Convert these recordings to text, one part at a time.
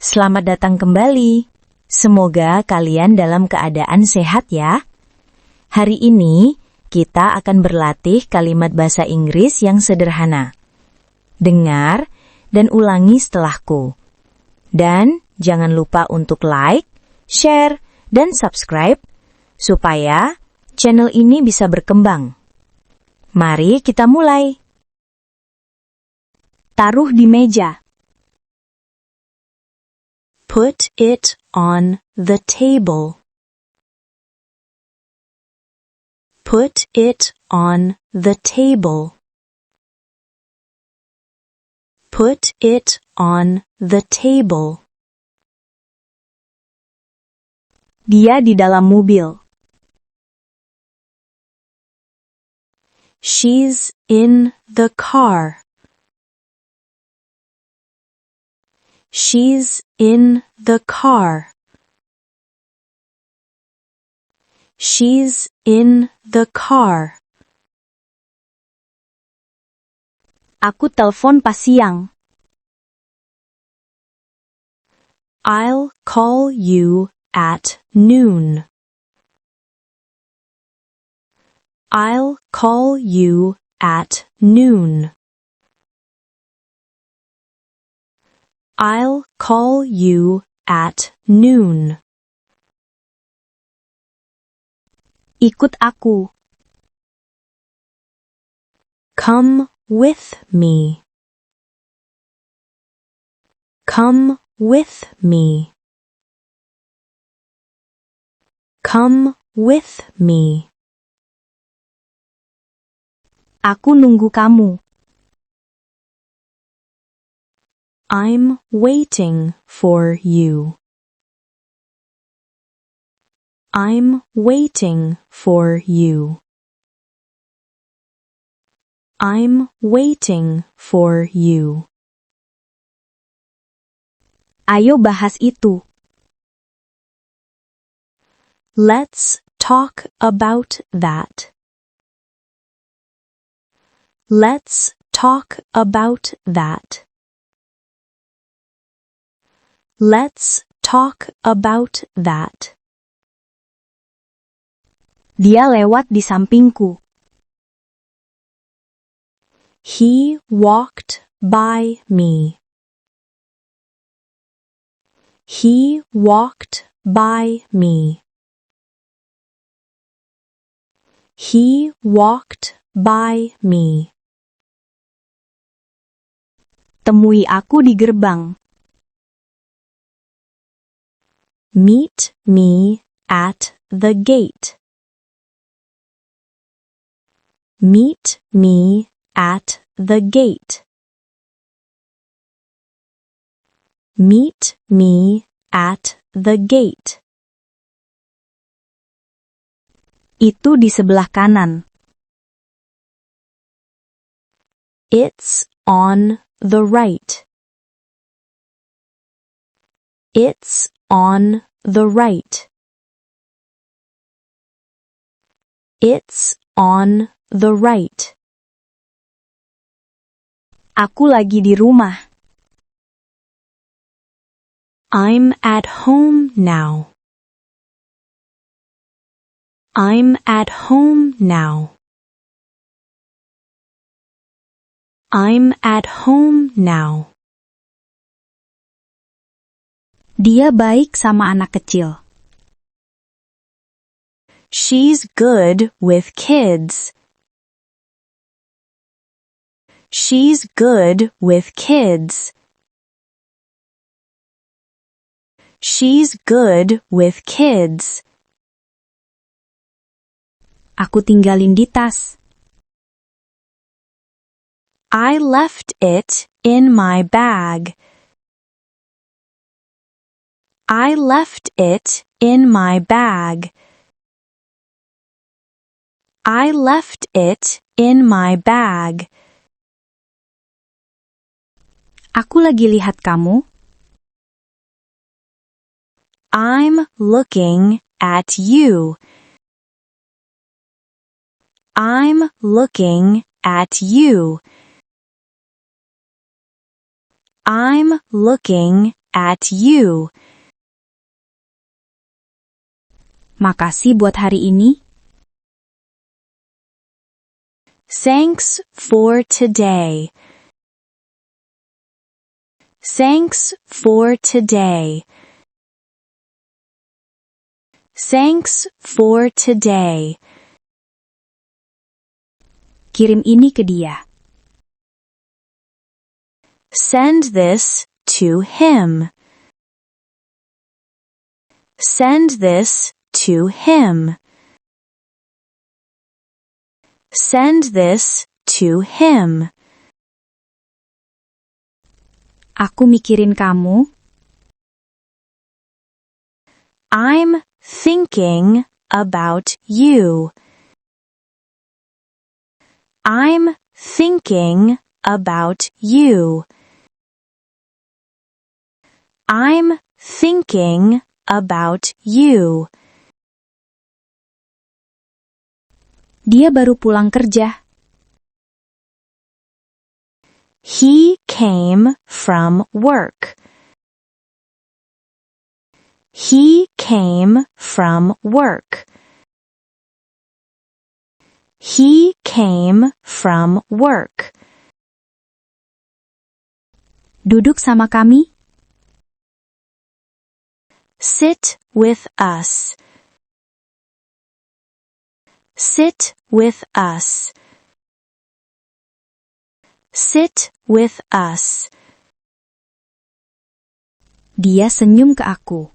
Selamat datang kembali. Semoga kalian dalam keadaan sehat ya. Hari ini kita akan berlatih kalimat bahasa Inggris yang sederhana. Dengar dan ulangi setelahku. Dan jangan lupa untuk like, share, dan subscribe supaya channel ini bisa berkembang. Mari kita mulai. Taruh di meja. Put it on the table. Put it on the table. Put it on the table. Dia di dalam mobil. She's in the car. She's in the car. She's in the car. Aku telepon pas siang. I'll call you at noon. I'll call you at noon. I'll call you at noon. Ikut aku. Come with me. Come with me. Come with me. Aku nunggu kamu. I'm waiting for you. I'm waiting for you. I'm waiting for you. Ayo bahas itu. Let's talk about that. Let's talk about that. Let's talk about that. Dia lewat di sampingku. He walked by me. He walked by me. He walked by me. Temui aku di gerbang. Meet me at the gate. Meet me at the gate. Meet me at the gate. Itu di sebelah kanan. It's on the right. It's on the right. It's on the right. Aku lagi di rumah. I'm at home now. I'm at home now. I'm at home now. Dia baik sama anak kecil. She's good with kids. She's good with kids. She's good with kids. Aku tinggalin di tas. I left it in my bag. I left it in my bag. I left it in my bag. Aku lagi lihat kamu. I'm looking at you. I'm looking at you. I'm looking at you. Makasih buat hari ini. Thanks for today. Thanks for today. Thanks for today. Kirim ini ke dia. Send this to him. Send this to him. Send this to him. Aku mikirin kamu. I'm thinking about you. I'm thinking about you. I'm thinking about you. Dia baru pulang kerja. He came from work. He came from work. He came from work. Duduk sama kami. Sit with us. Sit with us. Sit with us. Dia senyum ke aku.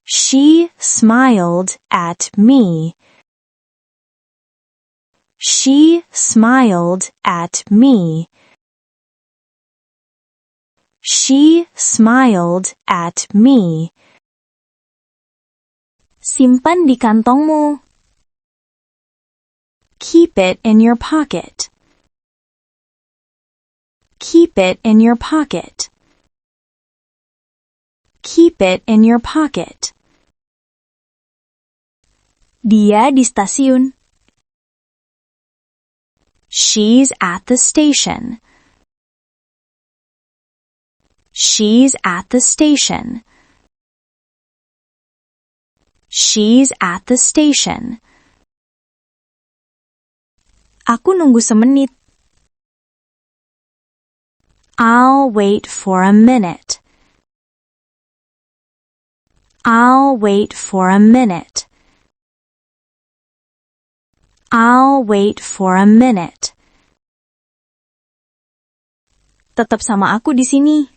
She smiled at me. She smiled at me. She smiled at me. Simpan di kantongmu. Keep it in your pocket. Keep it in your pocket. Keep it in your pocket. Dia di stasiun. She's at the station. She's at the station. She's at the station. Aku nunggu semenit. I'll wait for a minute. I'll wait for a minute. I'll wait for a minute. Tetap sama aku di sini.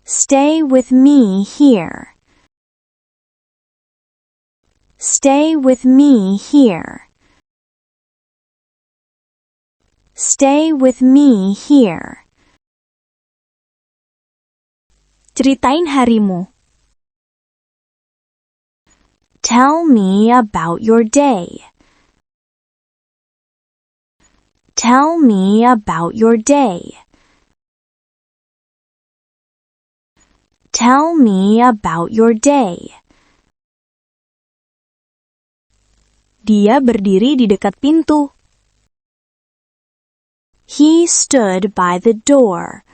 Stay with me here. Stay with me here. Stay with me here. Ceritain harimu. Tell me about your day. Tell me about your day. Tell me about your day. Dia berdiri di dekat pintu. He stood by the door.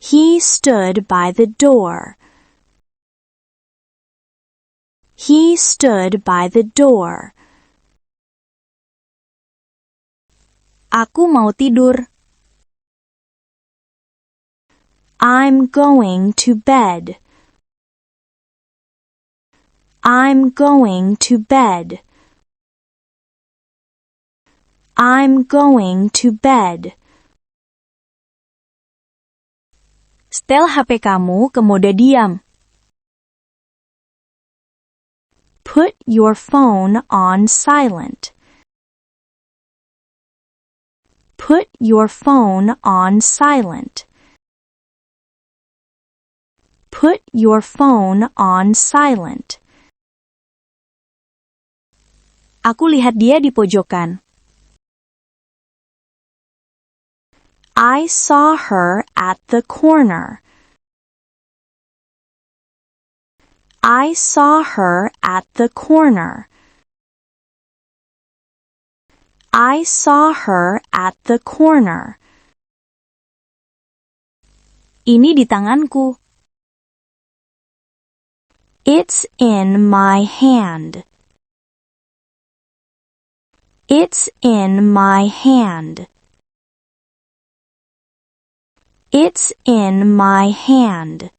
He stood by the door. He stood by the door. Aku mau tidur. I'm going to bed. I'm going to bed. I'm going to bed. Setel HP kamu ke mode diam. Put your phone on silent. Put your phone on silent. Put your phone on silent. Aku lihat dia di pojokan. I saw her at the corner. I saw her at the corner. I saw her at the corner. Ini di tanganku. It's in my hand. It's in my hand. It's in my hand.